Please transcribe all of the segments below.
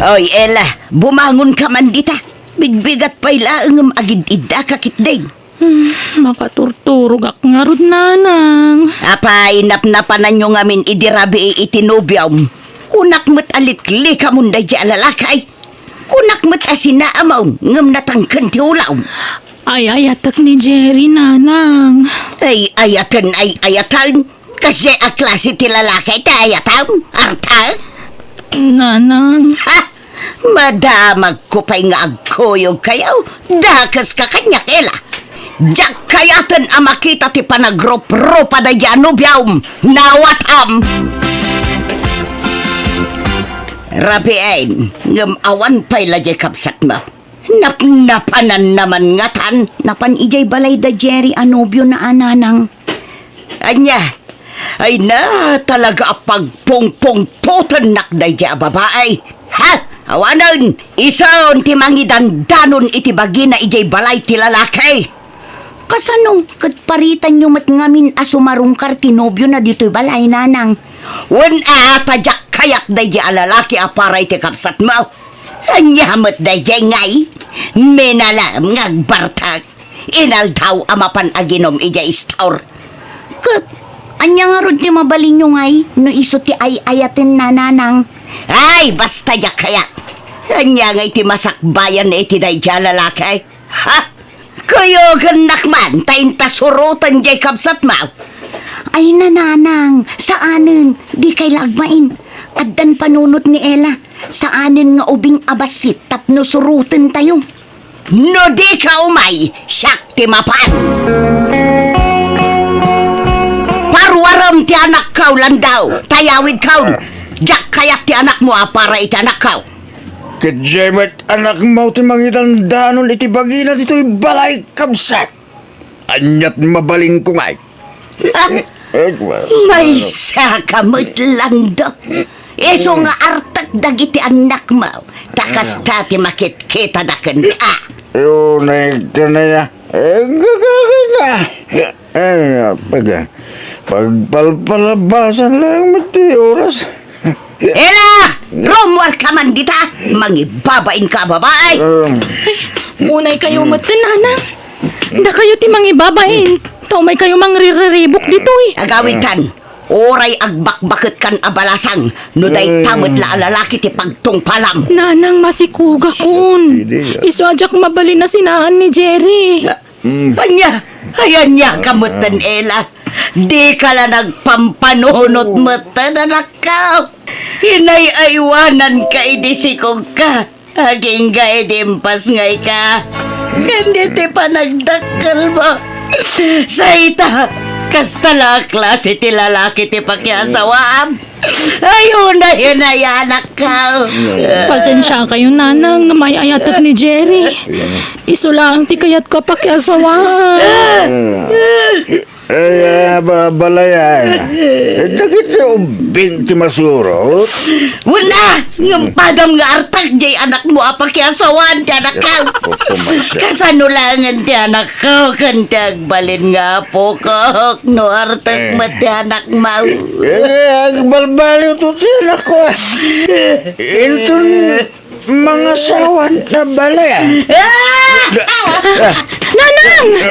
Oy, Ella, bumangon ka man dita. Bigbigat pa'y laang agid ida kakitding. Makaturturog ak nga rod, nanang. Apay, napnapanan nyo ngamin idirabi itinubyam. Kunak mo't alikli ka munday di alalakay. Kunak mo't asinaamaw, ngam natangkan ti ulaw. Ay, ayatak ni Jerry, nanang. Ay, ayatan. Kasi a klase ti lalakay ti ayatam, arta. Nanang. Ha? Madamag ko pa'y nga agkuyog kayaw. Dakas ka kanya kela. Diyak kayatan amakita ti panagrup-rupa da yanubyam. Nawatam! Rabiain, ngam awan pa'y lajay kapsat mo. Napnapanan naman ngatan. Napan ijay balay da Jerry anubyo na ananang. Anya, ay na talaga pagpungpungtutan nakday di babae. Ha? Awanan, isaon ti mangidandanon iti bagi na ijay balay ti lalaki. Kasanong katparitan nyo mat ngamin asumarungkar ti nobyo na dito'y balay, nanang. Wan tadyak kayak day di alalaki aparay ti kapsat mo. Anyamot day di ngay. Menalam ngagbartag. Inaldaw amapan aginom ijay istaur. Anya nga ron ti mabalin nyo ngay, no iso ti ayatin na nanang. Ay, basta yak kayat. Anya nga iti masakbayan na iti day dya lalaki. Ha? Kayo ganakman, tayin tasurutan jay kapsat mo. Ay nananang, saanin, di kay lagmain. Addan panunot ni Ella, saanin nga ubing abasit tapno surutan tayo. No di ka umay, siyak ti mapan. Parwaram ti anak kaw landaw, tayawid kaw. Jak kayak ti anak mo para iti anak kaw. Kadyamat anak mo ti mangidandanon iti bagina dito'y balay kabsat. Anyat mabalin ko ngay. May sakamot lang do. Iso nga artak dagiti anak mo. Takas tati makit-kita da kanda. Yun ay kanaya. Pagpalpalabasan lang mati oras. Ela! Romwar ka man dita! Mangibabain ka, babae! Unay kayo matan, nanang. Da kayo ti mangibabain. Tao may kayo mangriribok dito eh. Agawitan, oray agbakbakit kan abalasang, no day tamad la lalaki ti pagtungpalam. Nanang masikuga kun. Iswadyak mabalin na sinaan ni Jerry. Ayan niya kamutan, Ela. Di ka la nagpampanunot matan, anak ka. Hinay-aywanan ka, idisikog ka. Aging ga idimpas ngay ka. Ganditi pa nagdakal mo. Sa ita, kastala klase ti lalaki ti pakiasawam. Ayun na anak ka. Pasensya kayo, nanang, na may ayatak ni Jerry. Iso lang ti kayat ka pakiasawa. Ay, babalayan. Dagit na ubing ti masurot. Wala! Ngampadam nga artak jay anak mo apakiasawan ti anak ka. Kasanulangan ti anak ko kan ti agbalin nga po kok no artak mo ti anak mo. Agbalbaliw to ti anak ko. Ilton mga sawan na balayan. Nanang!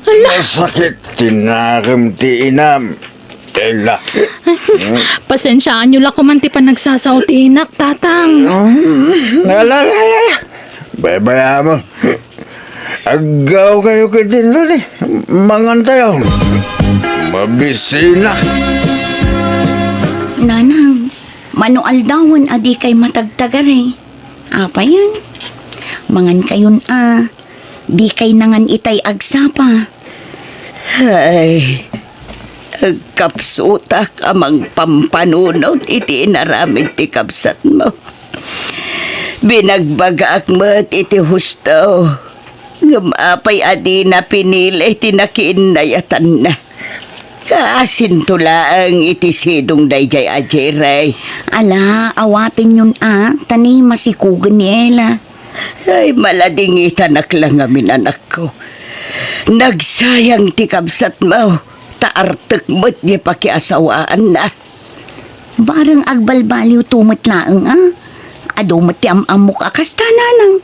Masakit tinakam ti inam. Ella. Pasensyaan nyo lang kuman ti pa nagsasaw ti inak, tatang. Nalalala. Babaya mo. Agaw kayo ka din doon eh. Mangantayaw. Mabisinak. Nanang, manual dawon adi kay matagtagar eh. Apa yan? Mangan kayon di kay nangan itay agsapa. Ay, agkapsutak amang pampanunod iti inaramid ti kapsat mo. Binagbagaak mo iti husto. Ngamapay adi na pinili ti nakiinayatan na. Kaasintulaang iti sidong dayjay ajeray. Ala, awatin yun tani masikugan ni Ella. Ay, maladingitan lang amin anak ko. Nagsayang ti kabsat mo. Taartek mo't di pakiasawaan na. Barang agbalbaliw tumot laang Ado mati amok akas tananang.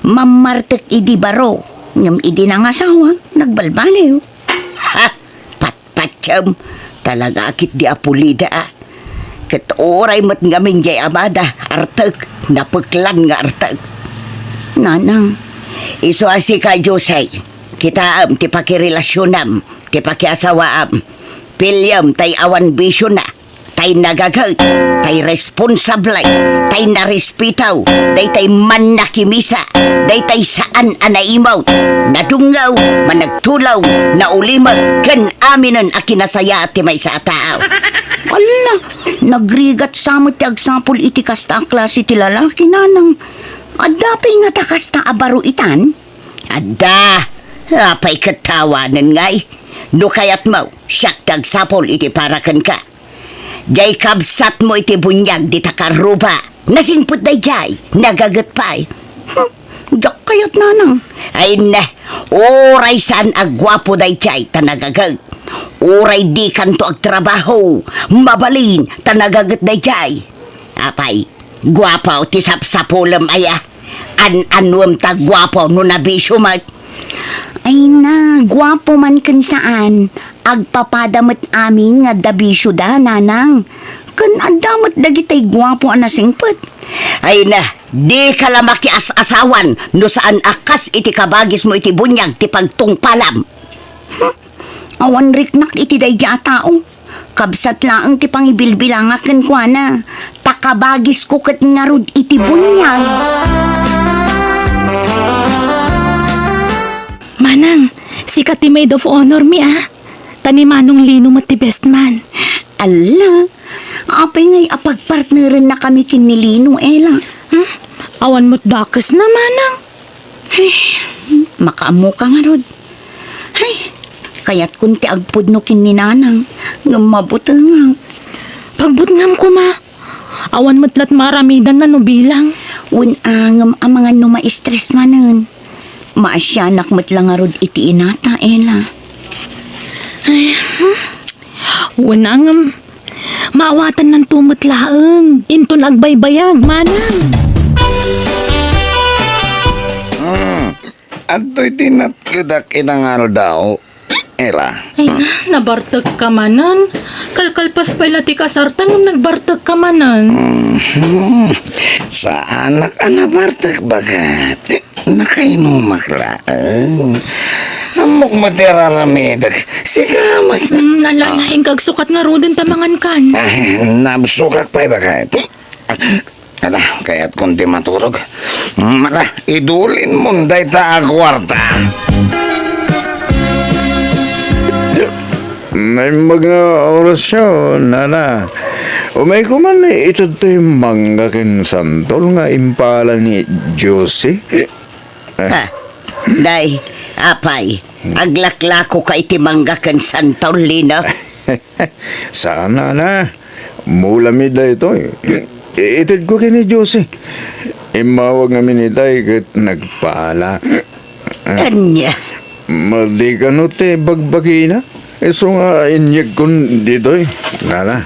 Mamartek idi baro. Ngam idi nang asawa. Nagbalbaliw. Ha! Patpatsam. Talaga akit di apulida Kat oray mat ngamin jay amada. Artek. Napuklan nga artek. Nanang. Iso asi ka Josay. Kita ti pakirelasyon ti pakiasawaam. Pilyam tay awan bisyo na. Tay nagagay, tay responsablay, tay narespitaw, day tay man nakimisa, day tay saan anaimaw, nadungaw, managtulaw, naulimag, kan aminan akinasaya ti may sa tao. Ala, nagrigat samot ti agsapol iti kasta klase ti lalaki nanang. Adapay nga ta kasta abaro itan? Ada, apay katawanan ngay. No kayat mo, siyak ti agsapol iti parakan ka. Jay kabsat mo iti bunyag di takaruba. Nasingput day jay, nagagat pa'y. Jak kayat nanang. Ay na, oray saan agwapo day jay tanagagat. Oray di kanto agtrabaho, mabalin tanagagat day jay. Apay, gwapo ti sapsapulam aya. An-anwam ta gwapo no nabisyo mat. Ay na, gwapo man kan saan. Agpapadamat amin nga dabisyo da, nanang. Kan adamat dagitay gwapo anasingpet. Ay na, di ka lang makias-asawan no saan akas iti kabagis mo iti bunyag ti pagtungpalam. Awan riknak iti dayja tao. Kabsat laang ti pangibilbilangakan kwa na. Takabagis ko kat ngarud iti bunyag. Manang, si ti maid of honor mi Tanimanong lino mo ti best man. Ala, apay ngay apagpartnerin na kami kinilino, Ella. Awan mo't dakas na, Manang. Makaamu ka nga, Rod. Ay, kaya't kunti agpud no kininanang. Ngam mabuta nga. Pagbutngam ko, ma. Awan mo't lat maramidan na no bilang. Ngam ang mga no ma-stress manan. Maasyanak mo't lang nga, Rod, iti inata, Ella. Ay, Unang, maawatan ng tumot laang. Into nagbaybayag, Manang. Ato'y tinatkadak inangal daw. Ela. Ay na, nabartag ka manan. Kalkalpas pala ti kasartan ng nagbartag ka manan. Sa anak anabartak bagat. Nakainumak lang. Amok matiraramidag. Siga mas... Nalalaing kagsukat nga rodin tamangan kan. Nabsukak pa'y bagat. Ala, kaya't kunti maturog. Ala, idulin mo day ta akwarta. May mga orasyon, nana. Umay ko man ito to'y manggakin santol nga impala ni Josie. Ha, day, apay, aglaklako ka iti manggakan santol lino. Sana na. Mulamid na ito. Itid ko kini Josie. Imawag namin itay kat nagpala. Anya, Maldi ka no te bagbagi na. So nga inyag kun dito Nana.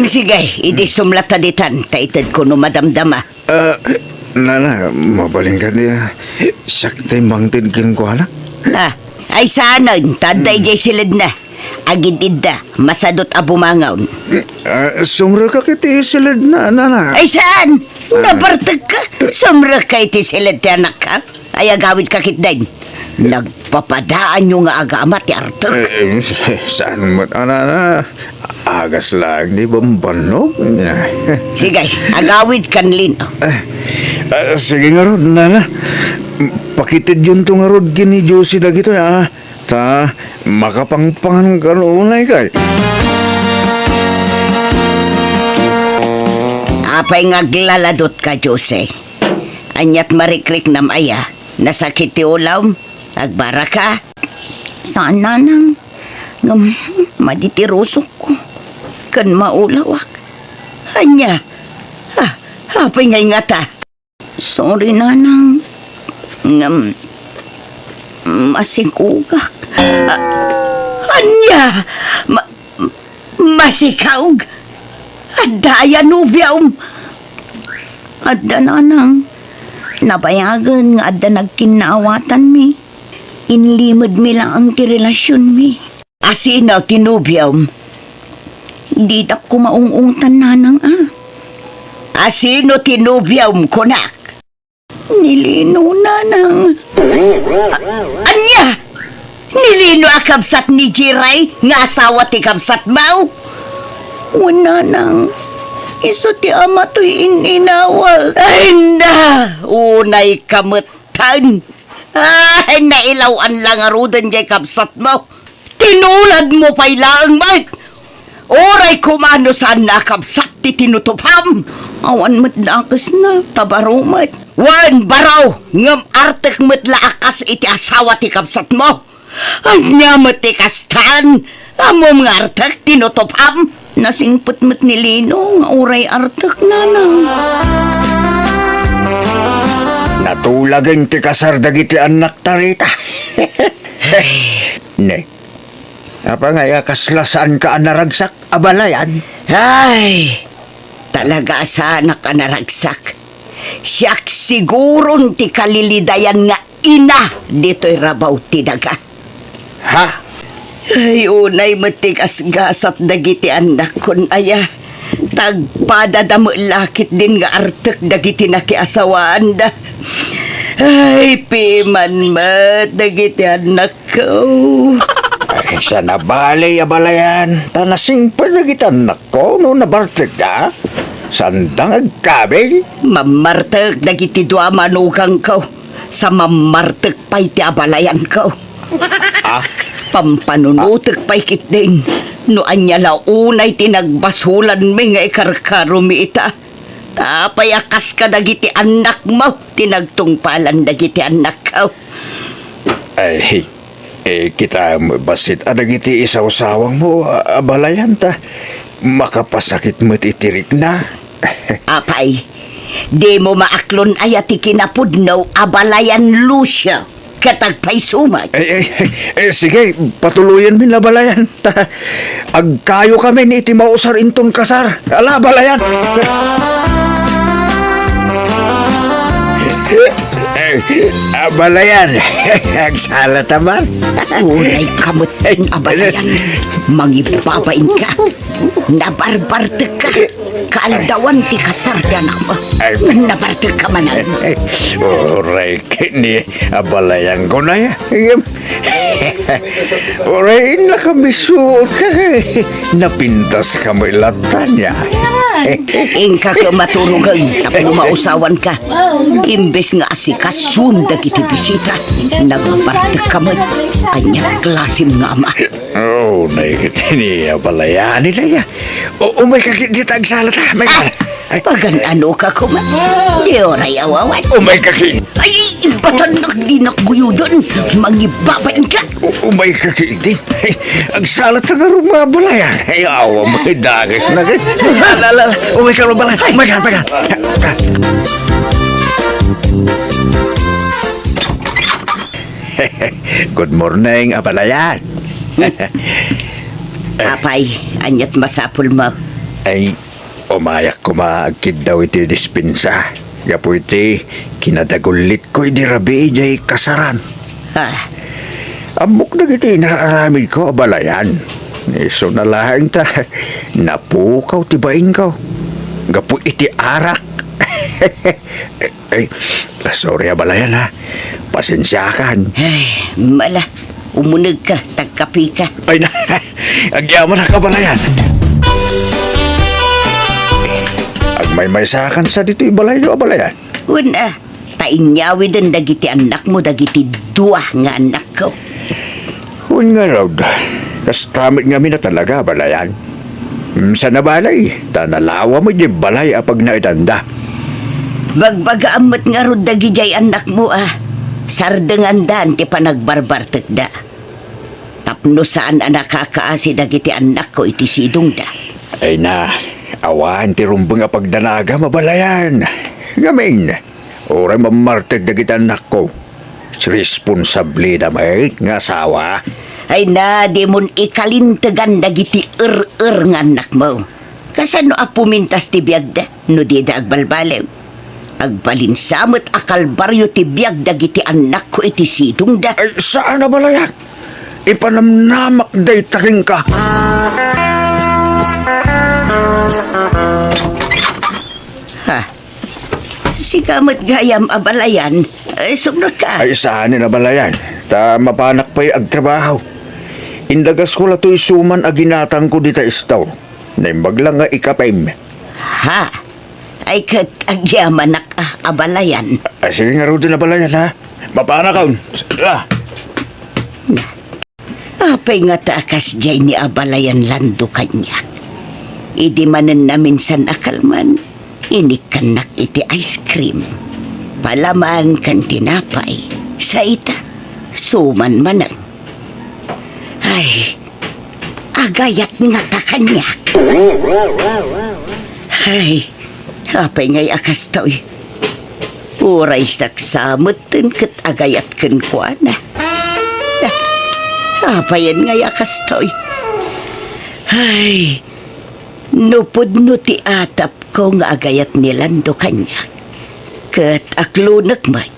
sige, idi sumlata ditan, taitad ko no madamdama. Nana, mabaling ka niya. Saktay mangtid kin ko na. Ha, ay saanan, taday jay silid na. Agidid da, masadot abumangaw. Sumra ka kiti silid na, Nana. Ay saan? Nabartag ka? Samra ka iti silid ti anak ka? Ay agawid ka kitdain. Nagpapadaan nyo nga agamat ti artok. Saan mo, Nana? Agas lang, di ba banog? Sige, agawid kan lino. Sige nga rod, Nana. Pakitid yun to nga rod kini Josie dagito, Ta, makapangpangan ka unay kay. Apay ngaglaladot ka, Jose. Anyat marikrik nam aya. Nasakit ti ulaw. Agbara ka. Saan nanang? Ngam, maditirusok ko. Kan maulawak. Anya. Apay ngay nga ta. Sorry, nanang. Ngam, masikugak. Anya. Masikaog. Adaya nubiyaw. Adda nanang. Nabayagan nga adda nagkinaawatan mi. Inlimod mi lang ang ti relasyon mi. Asino tinubyam? Di dak ko maungungtan nanang Asino tinubyam kunak? Nilino nanang. Anya! Nilino akabsat ni Jiray nga asawa ti kabsat mau? Wala nang. Iso ti ama to'y ininawal. Ay na! Unay kamutan! Ay, nailawan lang arudan jay kabsat mo. Tinulad mo pa'y laang mat! Oray kumano saan nakabsat ti tinutupam! Awan mat dakas na, tabarumat. Wan baraw! Ngam artek mo't laakas iti asawa ti kabsat mo! Anya mo ti kastan! Amom nga artek tinutupam! Nasingput mat ni Lino, nga uray artak nanang. Natulagang ti kasar dagiti anak tarita. Ne. Apa nga kaslasaan ka naragsak abalayan? Ay! Talaga sana ka naragsak. Siyak siguron ti kalilidayan nga ina dito'y rabaw ti daga. Ha? Ay, unay matigas-gasat dagiti anak kon aya. Tagpadadamo lakit din nga artek dagiti nakiasawaan da. Ay, piman mat dagiti anak ko. Ay, sa nabalay abalayan. Tanasing pa dagiti anak ko no nabartek da. Sandang agkabel. Mamartek dagiti dua manugang ko. Sa mamartek pa'y ti abalayan ko. Ah? Pampanunutek pa'y kit din. No anya launay tinagbasulan mi nga ikarkaro mi ita. Tapay akas ka dagiti anak mo. Tinagtungpalan dagiti anak ko. Ay, kita basit adagiti isaw-sawang mo abalayan ta. Makapasakit mo't itirik na. Apay, di mo maaklon ayati kinapudnaw abalayan Lucia. Katagpay sumat. Sige, patuluyan min na balayan. Agkayo kami ni iti mausar inton kasar. Ala, balayan. Balayan. Agsala taman. Unay kamot ang abalayan. Mangibabain ka. Nabarbartek ka. Kaaldawan ti kasar ti anak mo. Nabartek ka manan. Oray, kini abalayan ko na ya. Oray, nakabisuot ka. Napintas ka mo ilatan niya. Ingka ka maturugan. Tapos mausawan ka. Imbes nga asikasun dagiti bisita. Nagbartek ka mo. Anyang klasim nga ama. Oh, naikit ni abalayan nila ya. Umay kakit di tagsalat ha. May ka. Pagan ano ka kuma? Di oray awawan. Umay kakit. Ay, ibatan nagdinakguyudon. Mangibabain ka. Umay kakit din. Ang salat sa karong mga balayan. Ay, awa mo dagas na. Alala, umay ka balayan. Umay ka. Good morning, abalayan. Apay, anyat masapul mo. Ay, umayak ko maagkid daw iti dispensa. Gapo iti, kinadagulit ko iti rabi jay kasaran. Ah, Amok na iti naaramid ko, abalayan. Iso na lahang ta, napukaw tibain ko. Gapo iti arak. Ay, sorry abalayan ha. Pasensyakan. ay, mala. Umunag ka, tagkapi ka. Ay na, agyaman na kabalayan. Agmay-may sakan sa dito ibalayo, abalayan. Una, tainyawi din dagiti anak mo, dagiti dua nga anak ko. Huwag nga raw, kastamit nga na talaga, abalayan. Sa nabalay, tanalawa mo di balay apag naitanda. Bagbaga amot nga ro dagijay anak mo Sardengan dan ti panagbarbartek da. Tapno saan nakakaasi dagiti anak ko iti sidong da. Ay na, awan ti rumbang apagdanaga mabalayan. Gamin, oray mamartag dagiti anak ko. Responsable na may nga asawa. Ay na, di mon ikalintagan dagiti nga anak mo. Kasano pumintas ti biyag da, no di da agbalbalew. Agbalinsamot akal baryo ti biyag dagiti anak ko iti sidong da. Ay, saan na balayan? Ipanamnamak day taking ka. Ha? Sikamot gayam abalayan. Sumunod ka. Ay, saan na balayan? Ta mapanak pa'y agtrabaho. Indagas ko lato'y suman aginatang ko dita istaw. Naimbag lang nga ikapim. Ha? Ay kat agyaman abalayan. Ay, sige nga rin na balayan, ha? Mapanak ka. Apay nga takas jay ni abalayan lando kanyak. Idi manan na minsan akalman. Inikanak iti ice cream. Palaman kan tinapay. Sa ita, suman manang. Ay, agayat nga ta kanyak. Ay, apay nga'y akas to'y. Uray saksamot tin kat agayat kan kwa na. Apayan nga'y akas to'y. Ay, nupod no ti atap ko nga agayat nilando kanyak. Kat aklunak man,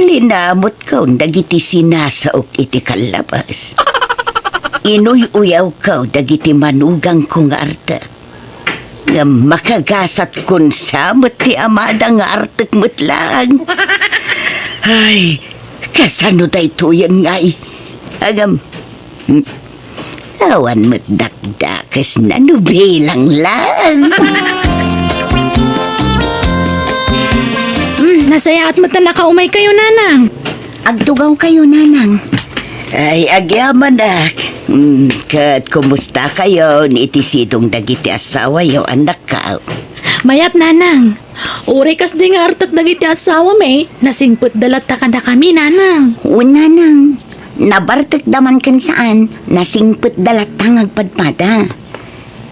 linamot ko dagiti sinasaok iti kalabas. Inuy-uyaw ko dagiti manugang kong arta. Nga makagasat kun samot ti amada nga artek mutlang. Ay, kasano day tuyan ngay. Agam, awan mo't dakdakas na nubilang lang. Nasaya at mata nakaumay kayo, nanang. Agtugaw kayo, nanang. Ay, agyaman nak. Kat, kumusta kayo ni itisidong dagiti asawa yaw anak ka? Mayat, nanang. Uri kas di nga artak dagiti asawa may. Nasingput dalat ta kada kami, nanang. O, nanang. Nabartek daman kan saan, nasingput dalat agpadpada.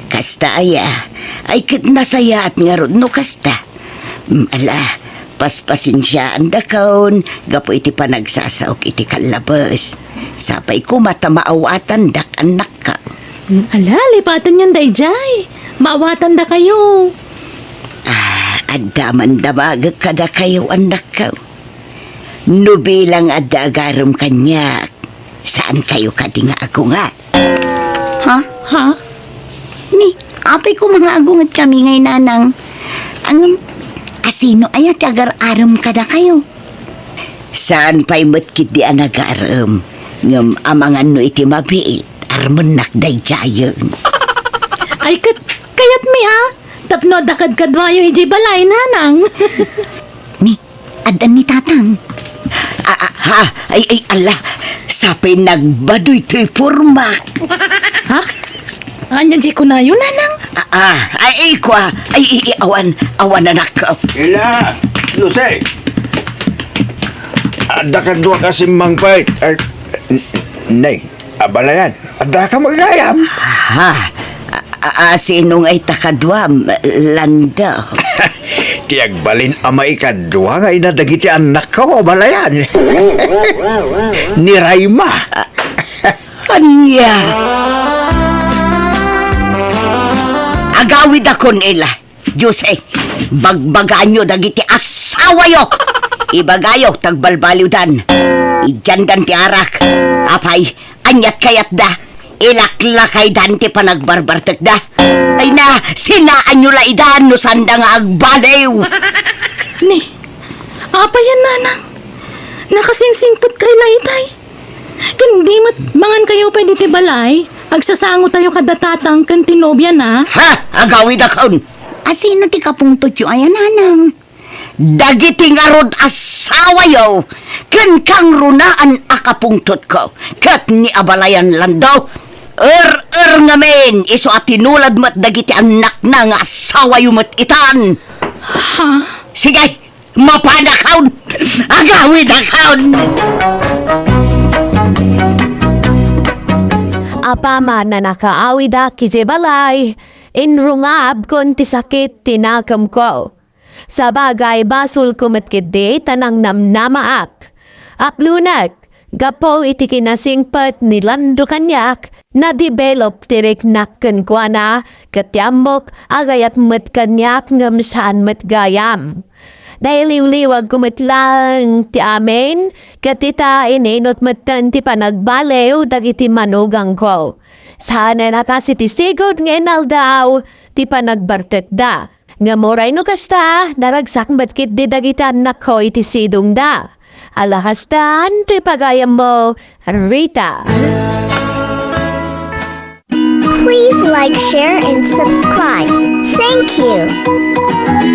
Kasta aya, ay kit nasaya at nga ron no kasta. Ala, paspasin siya ang dakaon, gapo iti panagsasaok iti kalabas. Sapay ko mata maawatan dak anak ka. Ala, lipatan yan dayjay. Maawatan da kayo. Adaman damagag kada kayo anak ka. Nubilang adagaram kanyak. Saan kayo kadi nga agungat? Ha? Ha? Ni, apay ko mga agungat kami ngay, nanang. Ang asino ayat agar aram kada kayo. Saan pa'y matkid di anagaram? Ngam amangan no iti mabiit. Armanak day jayon. Ay, kayat mi ha. Tapno dakad kadwayo ijay balay, nanang. Ni, adan ni tatang. Ay, ala. Sapay nagbadoy to'y purmak. Ha? Anya di ko na yun, nanang. Ay, kwa. Ay, awan anak ko. Ila, Jose. Ada ka dua kasi mangpait. Ay, nay, abalayan. Ada ka magayam. Sinong ay takadwam, landa. Tiagbalin ama ikadwa nga inadagiti anak ko, abalayan. Ni Raima. Anya. Agawid ako nila. Jose, bagbagaan nyo dagiti asawa yo. Ibagayo, tagbalbaliwdan. Ijandan ti arak. Apay, anyat kayat da. Ilaklakay dan ti panagbarbartek da. Ay na, sinaan nyo laidan no sanda nga agbaliw. Ni, apa yan, nanang? Nakasingsingput kay laytay. Kundi mangan kayo pwede ti balay. Agsasango tayo kada tatang kan tinobya na. Ha, agawid akon. Asino ti kapungtot yu ayan, nanang. Dagiti nga rod asawa yo. Ken kang runaan akapungtot ko. Kat ni abalayan lando. Ngamen. Iso at tinulad mo't dagiti anak na nga asawa yu mo't itan. Ha? Sige, mapanakaon. Agawid akaon. Apama na nakaawida kije balay, inrungab kon ti sakit tinakam ko. Sa bagay basul kumatkide tanang namnamaak. Aplunak, gapo iti kinasingpat ni Lando kanyak, na-develop tirik nakkan kwa na, katyamok agayat mat kanyak ngam saan mat gayam. Dahil liwliwag kumitlang ti amin, katita ininot matan ti panagbalew dagiti manugang ko. Sana nakasi ti sigod ngenal daw ti panagbartet da. Nga moray no kasta, naragsak matkit di dagiti anak ko iti sidong da. Alahastan, ti pagayam mo, Rita. Please like, share, and subscribe. Thank you.